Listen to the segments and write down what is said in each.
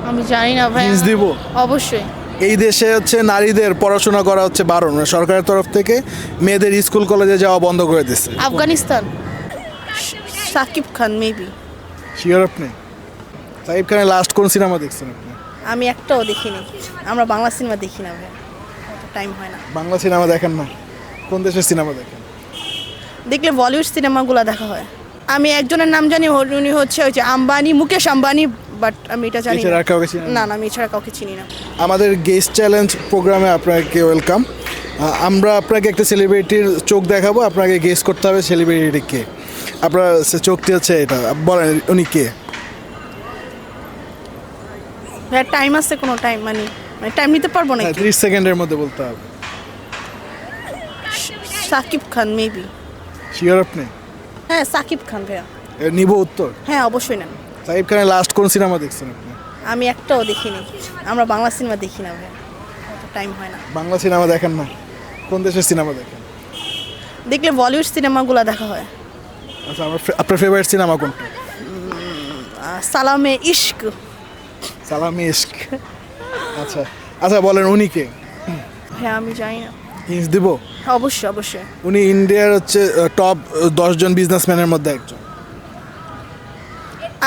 আমি জানি না ভাই। হিন্টস দিব। অবশ্যই। এই দেশে হচ্ছে নারীদের পড়াশোনা করা হচ্ছে বারণ, মানে সরকারের তরফ থেকে মেয়েদের স্কুল কলেজে যাওয়া বন্ধ করে দিচ্ছে। আফগানিস্তান। সাকিব খান মেবি। শিওর আপনি? সাকিব খানের লাস্ট কোন সিনেমা দেখছেন আপনি? আমি একটাও দেখিনি। আমরা বাংলা সিনেমা দেখি না ভাই, টাইম হয় না। বাংলা সিনেমা দেখেন না? কোন দেশের সিনেমা দেখেন? দেখলে বলিউড সিনেমাগুলো দেখা হয়। আমি একজনের নাম জানি, উনি হচ্ছে ওই যে আম্বানি, মুকেশ আম্বানি, বাট আমি এটা জানি এছাড়া আর কাউকে চিনেন না? না, আমি এছাড়া কাউকে চিনি না। আমাদের গেস্ট চ্যালেঞ্জ প্রোগ্রামে আপনাকে ওয়েলকাম। আমরা আপনাকে একটা সেলিব্রিটির চোখ দেখাবো, আপনাকে গেস করতে হবে সেলিব্রিটি কে। আপনার চোখটি হচ্ছে এটা, বলেন উনি কে? ভাই টাইম আছে, কোনো টাইম মানে টাইম নিতে পারবো না। 30 সেকেন্ডের মধ্যে বলতে হবে। সাকিব খান মেবি। শিওর আপনি? হ্যাঁ সাকিব খান ভাইয়া। নিব উত্তর? হ্যাঁ অবশ্যই নেন। সাকিব খানের লাস্ট কোন সিনেমা দেখছেন আপনি? আমি একটাও দেখিনি। আমরা বাংলা সিনেমা দেখি না ভাই, টাইম হয় না। বাংলা সিনেমা দেখেন না? কোন দেশের সিনেমা দেখেন? দেখলে বলিউড সিনেমাগুলো দেখা হয়। আচ্ছা, আপনার ফেভারিট সিনেমা কোনটা? সালামে ইশক। সালামি ইশক। আচ্ছা আচ্ছা, বলেন উনি কে? হ্যাঁ আমি জানি না। হিন্টস দিব? অবশ্যই অবশ্যই। উনি ইন্ডিয়ার হচ্ছে টপ 10 জন বিজনেসম্যানের মধ্যে একজন।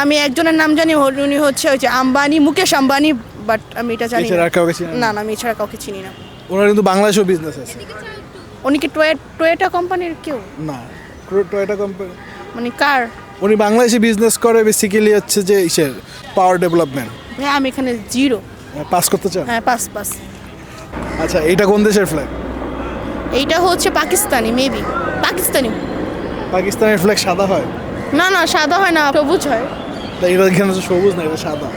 আমি একজনের নাম জানি, উনি হচ্ছে ওই যে আম্বানি, মুকেশ আম্বানি, বাট আমি এটা জানি এছাড়া না। আর কাউকে চিনেন না, আমি এছাড়া কাউকে চিনি না। ওনার কিন্তু বাংলাদেশেও বিজনেস আছে। উনি কি টয়েটা কোম্পানির কেউ? না, টয়োটা কোম্পানি। মানে কার? উনি বাংলাদেশে বিজনেস করে, বেসিক্যালি হচ্ছে যে ইসের পাওয়ার ডেভেলপমেন্ট। ভাই আমি এখানে জিরো। পাস করতে চান? হ্যাঁ পাস পাস। আচ্ছা, এটা কোন দেশের ফ্ল্যাগ? এইটা হচ্ছে পাকিস্তানি মেবি। পাকিস্তানি। পাকিস্তানের ফ্ল্যাগ সাদা হয়? না না, সাদা হয় না, সবুজ হয়। তা এটা এখানে তো সবুজ না, এটা সাদা।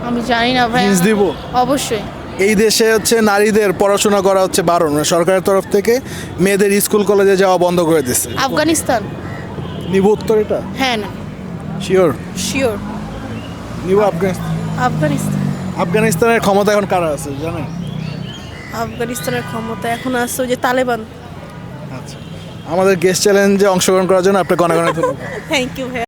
আমি জানি না ভাই। হিন্টস দিব? অবশ্যই। এই দেশে হচ্ছে নারীদের পড়াশোনা করা হচ্ছে বারণ, মানে সরকারের তরফ থেকে মেয়েদের স্কুল কলেজে যাওয়া বন্ধ করে দিচ্ছে। আফগানিস্তান। নিব উত্তর এটা? হ্যাঁ না। শিওর? শিওর। নিব আফগানিস্তান। আফগানিস্তান। আফগানিস্তানের ক্ষমতা এখন কারা আছে জানেন? আফগানিস্তানের ক্ষমতা এখন আছে ওই যে তালেবান। আচ্ছা, আমাদের গেস্ট চ্যালেঞ্জে অংশগ্রহণ করার জন্য আপনাকে অনেক অনেক ধন্যবাদ। থ্যাংক ইউ ভাই।